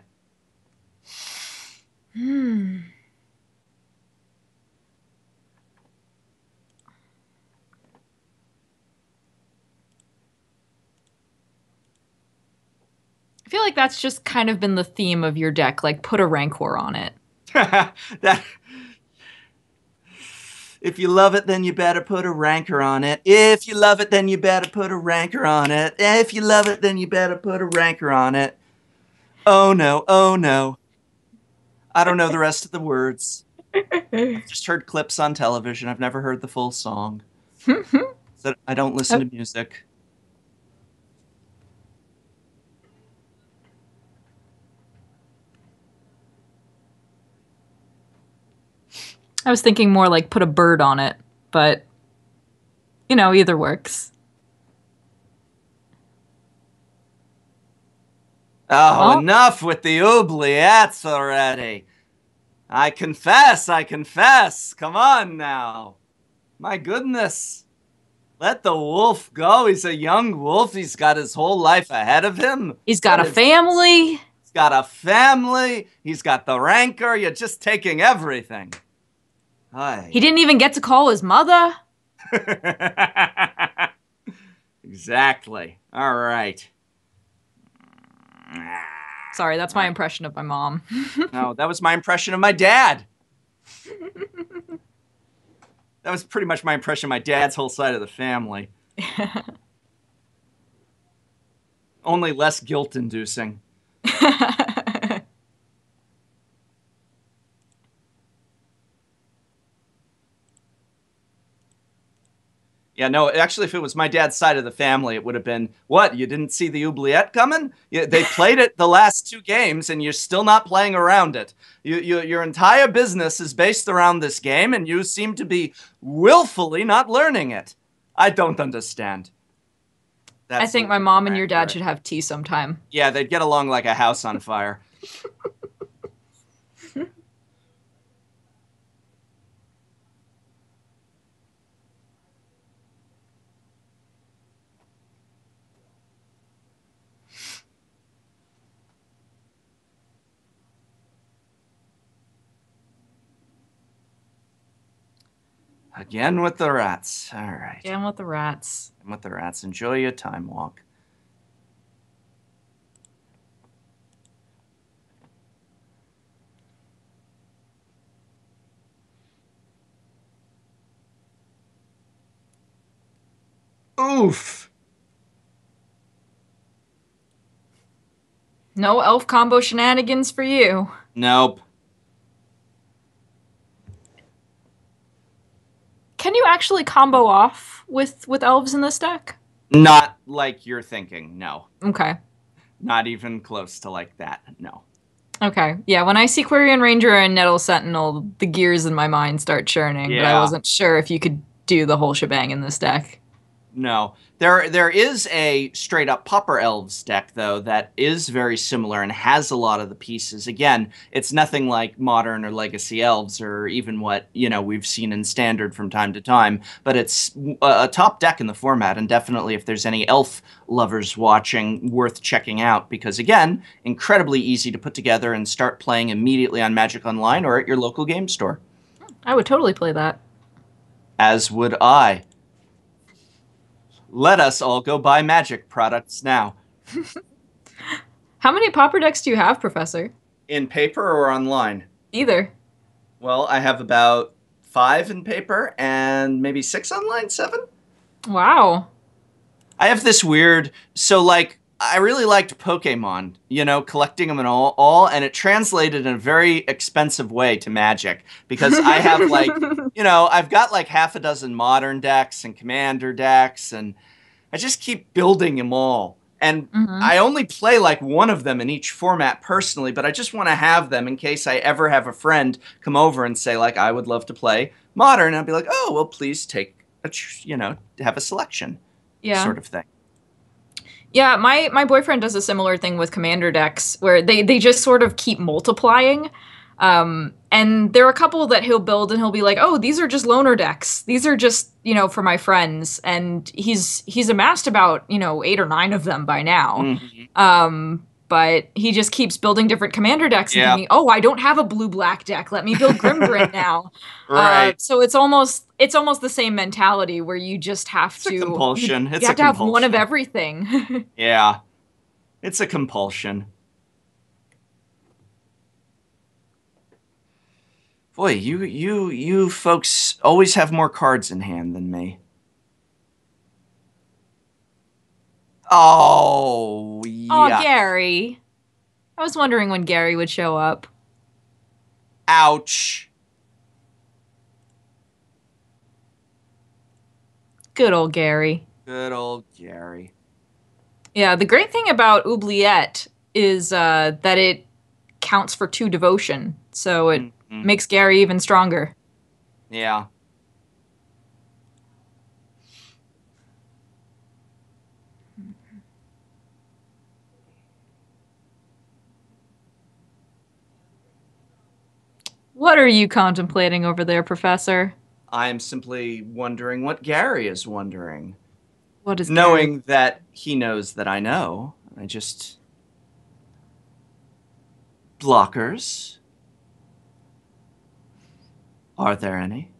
I feel like that's just kind of been the theme of your deck, like put a Rancor on it. That if you love it, then you better put a rancor on it. If you love it, then you better put a rancor on it. If you love it, then you better put a rancor on it. Oh no, oh no. I don't know the rest of the words. I've just heard clips on television. I've never heard the full song. So I don't listen to music. I was thinking more like put a bird on it, but either works. Oh, Well, enough with the oubliettes already. I confess, I confess. Come on now. My goodness. Let the wolf go. He's a young wolf. He's got his whole life ahead of him. he's got What a is this? family. He's got a family. He's got the rancor. You're just taking everything. Hi. He didn't even get to call his mother. Exactly. All right. Sorry, that's All my right. impression of my mom. No, that was my impression of my dad. That was pretty much my impression of my dad's whole side of the family. Only less guilt-inducing. Yeah, no, actually, if it was my dad's side of the family, it would have been, what, you didn't see the oubliette coming? They played it the last two games, and you're still not playing around it. Your entire business is based around this game, and you seem to be willfully not learning it. I don't understand. I That's a think my little mom more and your dad accurate. should have tea sometime. Yeah, they'd get along like a house on fire. Again with the rats. All right. Again with the rats. Again with the rats. Enjoy your time walk. Oof. No elf combo shenanigans for you. Nope. Can you actually combo off with elves in this deck? Not like you're thinking. No. Okay. Not even close to like that. No. Okay. Yeah, when I see Quirion Ranger and Nettle Sentinel, the gears in my mind start churning, but I Yeah. wasn't sure if you could do the whole shebang in this deck. No. There is a straight up Pauper Elves deck though that is very similar and has a lot of the pieces. Again, it's nothing like Modern or Legacy Elves or even what, we've seen in Standard from time to time, but it's a top deck in the format, and definitely if there's any elf lovers watching, worth checking out, because again, incredibly easy to put together and start playing immediately on Magic Online or at your local game store. I would totally play that. As would I. Let us all go buy Magic products now. How many Pauper decks do you have, Professor? In paper or online? Either. Well, I have about 5 in paper and maybe 6 online, 7? Wow. I have this weird, I really liked Pokemon, collecting them and all, and it translated in a very expensive way to Magic, because I have I've got like half a dozen modern decks and commander decks, and I just keep building them all. And I only play like one of them in each format personally, but I just want to have them in case I ever have a friend come over and say, like, I would love to play modern. And I'd be like, oh, well, please take have a selection, Yeah. sort of thing. Yeah, my boyfriend does a similar thing with commander decks where they just sort of keep multiplying. And there are a couple that he'll build and he'll be like, "Oh, these are just loner decks. These are just, for my friends." And he's amassed about, 8 or 9 of them by now. But he just keeps building different commander decks and thinking, "Oh, I don't have a blue-black deck. Let me build Grimgrin now." Right. So it's almost the same mentality where you just have It's a compulsion. You have to have one of everything. Yeah. It's a compulsion. Boy, you folks always have more cards in hand than me. Oh, Oh, yeah. Gary. I was wondering when Gary would show up. Ouch. Good old Gary. Good old Gary. Yeah, the great thing about Oubliette is that it counts for 2 devotion, so it Mhm. makes Gary even stronger. Yeah. What are you contemplating over there, Professor? I'm simply wondering what Gary is wondering. What is Gary? Knowing that he knows that I know, I just. Blockers? Are there any?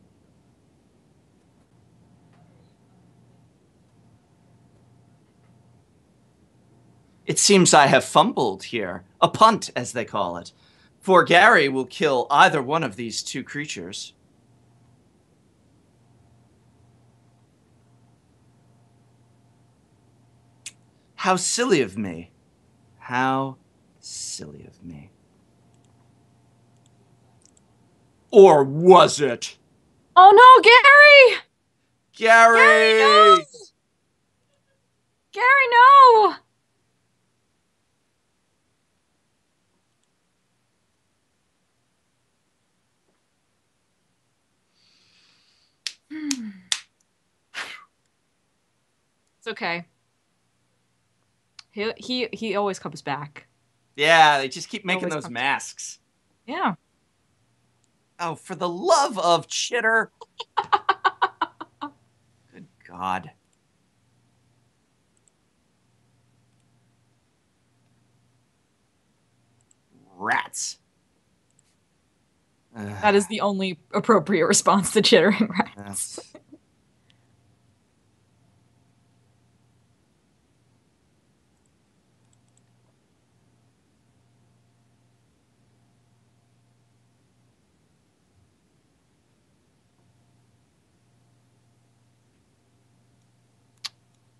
It seems I have fumbled here. A punt, as they call it. For Gary will kill either one of these 2 creatures. How silly of me. How silly of me. Or was it? Oh no, Gary! Gary, Gary! no! Gary, no! It's okay. He always comes back. Yeah, they just keep He making always those comes. masks. Yeah. Oh, for the love of chitter. Good God. Rats. That is the only appropriate response to chittering rats. That's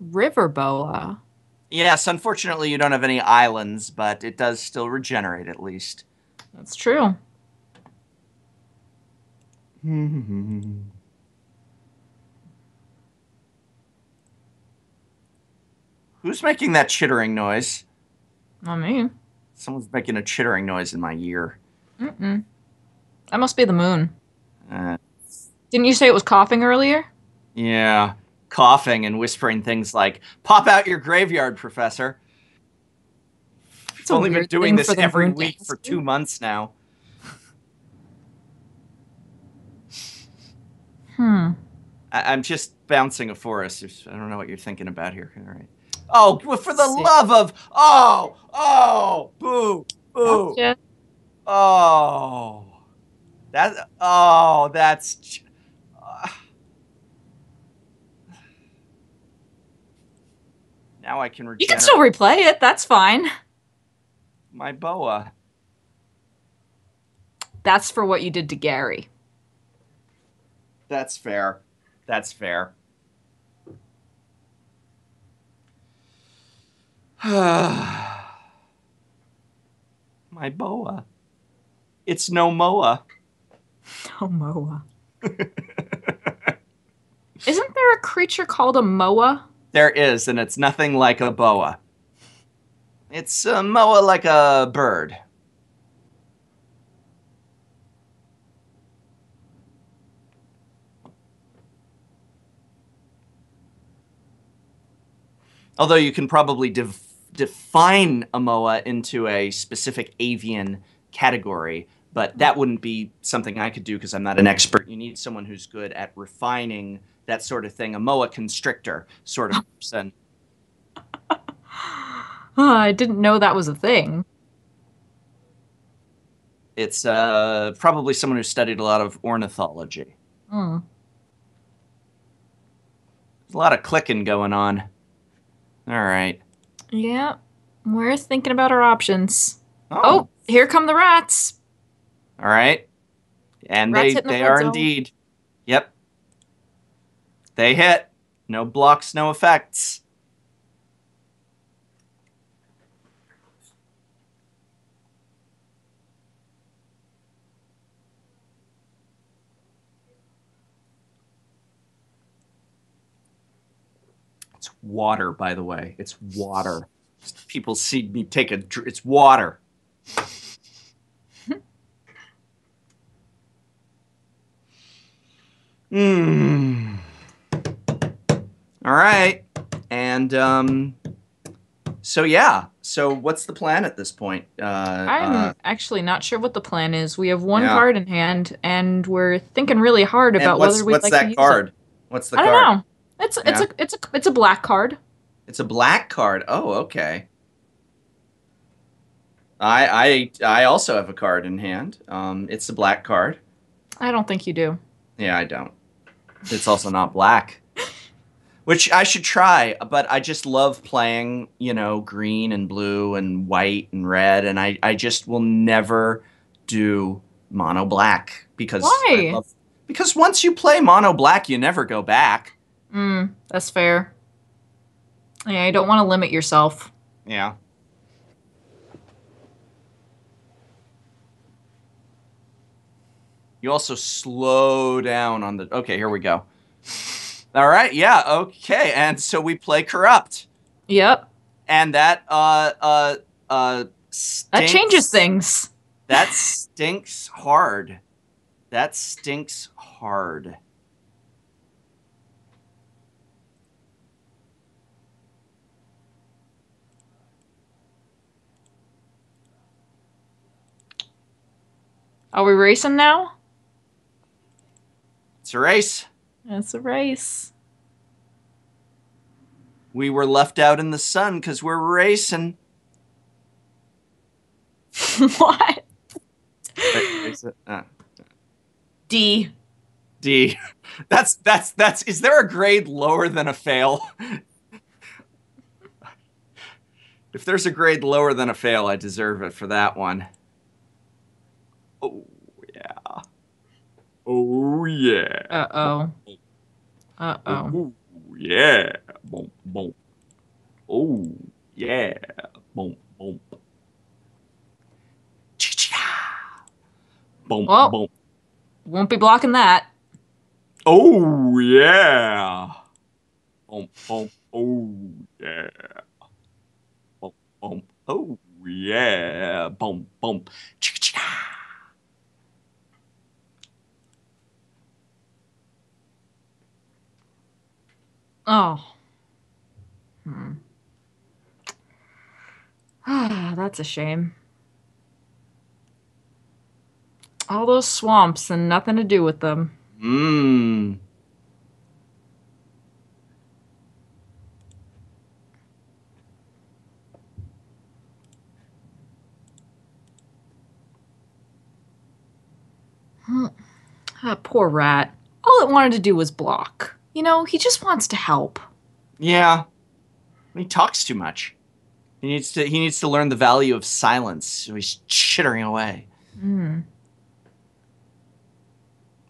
River boa. Yes, unfortunately, you don't have any islands, but it does still regenerate at least. That's true. Who's making that chittering noise? Not me. Someone's making a chittering noise in my ear. Mm-mm. That must be the moon. Uh, Didn't you say it was coughing earlier? yeah, coughing and whispering things like, "Pop out your graveyard, Professor." It's I've a only been weird doing thing this for the every moon to week ask for you. 2 months now. Hmm. I'm just bouncing a forest. I don't know what you're thinking about here. All right. Oh, well, for the Sick. love of oh, boo, boo, Gotcha. oh, that's uh, now I can You can still regenerate replay it. That's fine. my boa. That's for what you did to Gary. That's fair. That's fair. My boa. It's no moa. Oh, Moa. Isn't there a creature called a Moa? There is, and it's nothing like a boa. It's a moa like a bird. Although you can probably define a moa into a specific avian category, but that wouldn't be something I could do because I'm not an expert. You need someone who's good at refining that sort of thing. A moa constrictor sort of person. Oh, I didn't know that was a thing. It's probably someone who studied a lot of ornithology. Hmm. There's a lot of clicking going on. All right. Yeah. We're thinking about our options. Oh, Oh, here come the rats. all right. And Rats hitting the they red are zone. indeed. Yep. They hit. No blocks, no effects. It's water, by the way. It's water. People see me take a. It's water. Hmm. All right. And so yeah. So what's the plan at this point? I'm actually not sure what the plan is. We have one Yeah. card in hand, and we're thinking really hard And about whether we'd what's like to that use it. card? What's the I don't card? know. Yeah. It's a black card. It's a black card. Oh, okay. I also have a card in hand. It's a black card. I don't think you do. Yeah, I don't. It's also not black. Which I should try, but I just love playing, green and blue and white and red, and I just will never do mono black Why? because once you play mono black, you never go back. That's fair. Yeah, you don't want to limit yourself. Yeah. You also slow down on the. Okay, here we go. All right, yeah, okay, and so we play corrupt, Yep. and that stinks. That changes things. That stinks hard. That stinks hard. Are we racing now? It's a race. It's a race. We were left out in the sun because we're racing. What? Uh, D. D. That's. Is there a grade lower than a fail? If there's a grade lower than a fail, I deserve it for that one. Oh yeah. Oh yeah. Uh-oh. Uh-oh. Oh yeah. Boom boom. Oh yeah. Boom boom. Boom Well, boom. won't be blocking that. Oh yeah. Boom boom. Oh yeah. Boom boom. Oh yeah. Boom boom. Oh. Ah, that's a shame. All those swamps and nothing to do with them. Mmm. Ah, poor rat. All it wanted to do was block. He just wants to help. Yeah. He talks too much. He needs to learn the value of silence, so he's chittering away.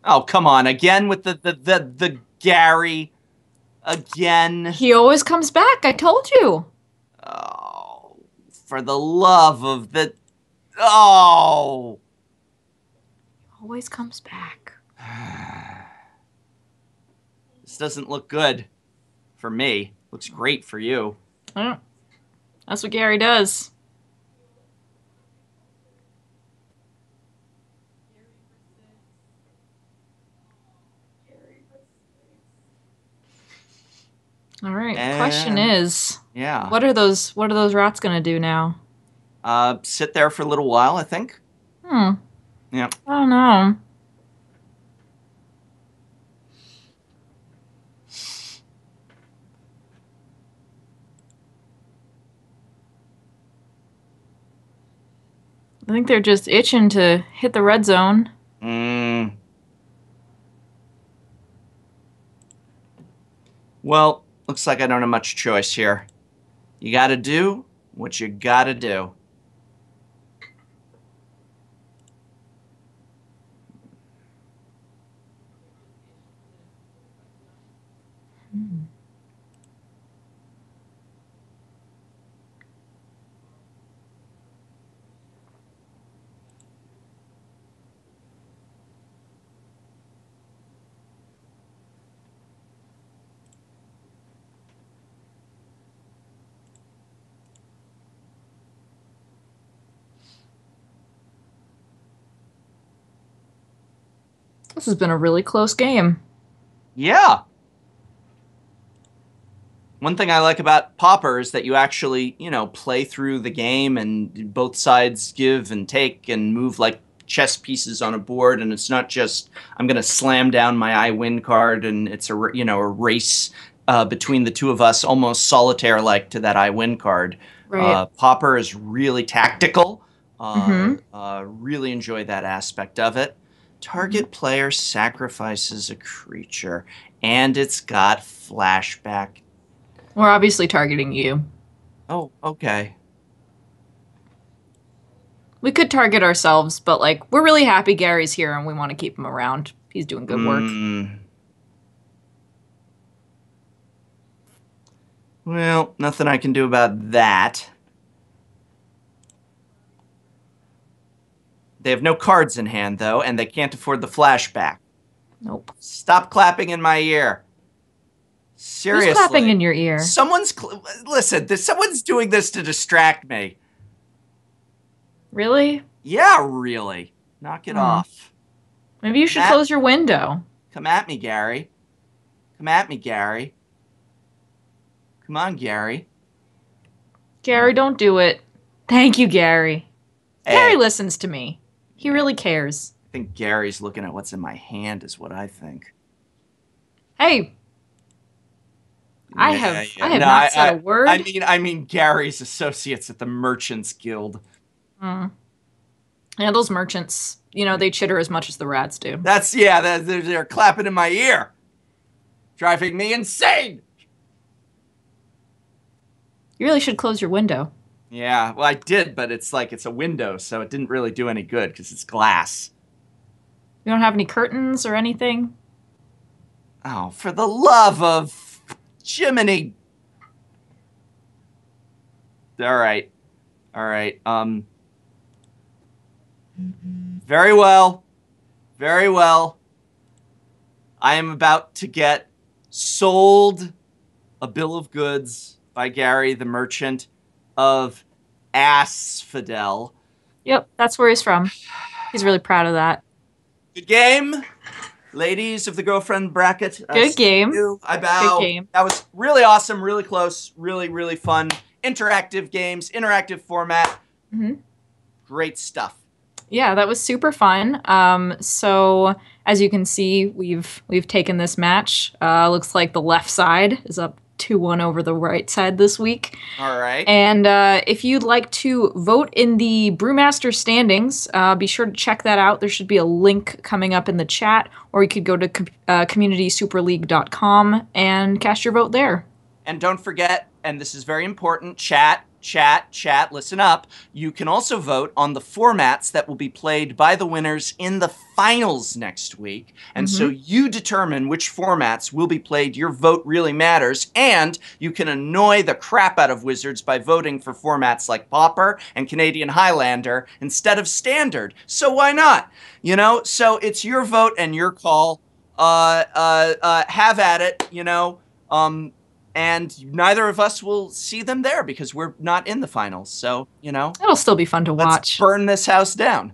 Oh, come on. Again with the Gary. Again. He always comes back, I told you. Oh, for the love of the. Oh. Always comes back. This doesn't look good for me. Looks great for you. Oh, that's what Gary does. All right. Question is, yeah, what are those rats gonna do now? sit there for a little while, I think. Yeah. I don't know. I think they're just itching to hit the red zone. Well, looks like I don't have much choice here. You gotta do what you gotta do. This has been a really close game. Yeah. One thing I like about Pauper is that you actually, play through the game and both sides give and take and move like chess pieces on a board, and it's not just I'm going to slam down my I win card and it's a race between the two of us, almost solitaire like to that I win card. Right. Pauper is really tactical. Mm-hmm. Really enjoy that aspect of it. Target player sacrifices a creature, and it's got flashback. We're obviously targeting you. Oh, okay. We could target ourselves, but like we're really happy Gary's here and we want to keep him around. He's doing good work. Well, nothing I can do about that. They have no cards in hand, though, and they can't afford the flashback. Nope. Stop clapping in my ear. Seriously. Who's clapping in your ear? Listen, someone's doing this to distract me. Really? Yeah, really. Knock it off. Maybe you should close your window. Come at me, Gary. Come at me, Gary. Come on, Gary. Gary, don't do it. Thank you, Gary. Hey. Gary listens to me. He really cares. I think Gary's looking at what's in my hand is what I think. Hey. I have not said a word. I mean Gary's associates at the Merchants Guild. Yeah, those merchants, they chitter as much as the rats do. They're clapping in my ear. Driving me insane. You really should close your window. Yeah, well, I did, but it's a window, so it didn't really do any good because it's glass. You don't have any curtains or anything? Oh, for the love of Jiminy. All right. Very well. Very well. I am about to get sold a bill of goods by Gary the Merchant of Asphodel. Yep, that's where he's from. He's really proud of that. Good game, ladies of the girlfriend bracket. Good game. I bow. Good game. That was really awesome, really close, really, really fun. Interactive games, interactive format. Great stuff. Yeah, that was super fun. So as you can see, we've taken this match. Looks like the left side is up 2-1 over the right side this week. All right. And if you'd like to vote in the Brewmaster standings, be sure to check that out. There should be a link coming up in the chat, or you could go to communitysuperleague.com and cast your vote there. And don't forget, and this is very important, chat, listen up. You can also vote on the formats that will be played by the winners in the finals next week. And so you determine which formats will be played. Your vote really matters. And you can annoy the crap out of Wizards by voting for formats like Pauper and Canadian Highlander instead of Standard. So why not? So it's your vote and your call. Have at it, and neither of us will see them there because we're not in the finals. So, It'll still be fun to watch. Let's burn this house down.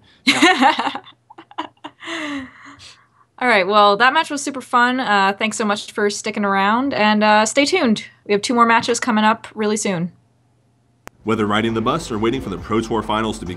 All right. Well, that match was super fun. Thanks so much for sticking around, and stay tuned. We have 2 more matches coming up really soon. Whether riding the bus or waiting for the Pro Tour finals to begin.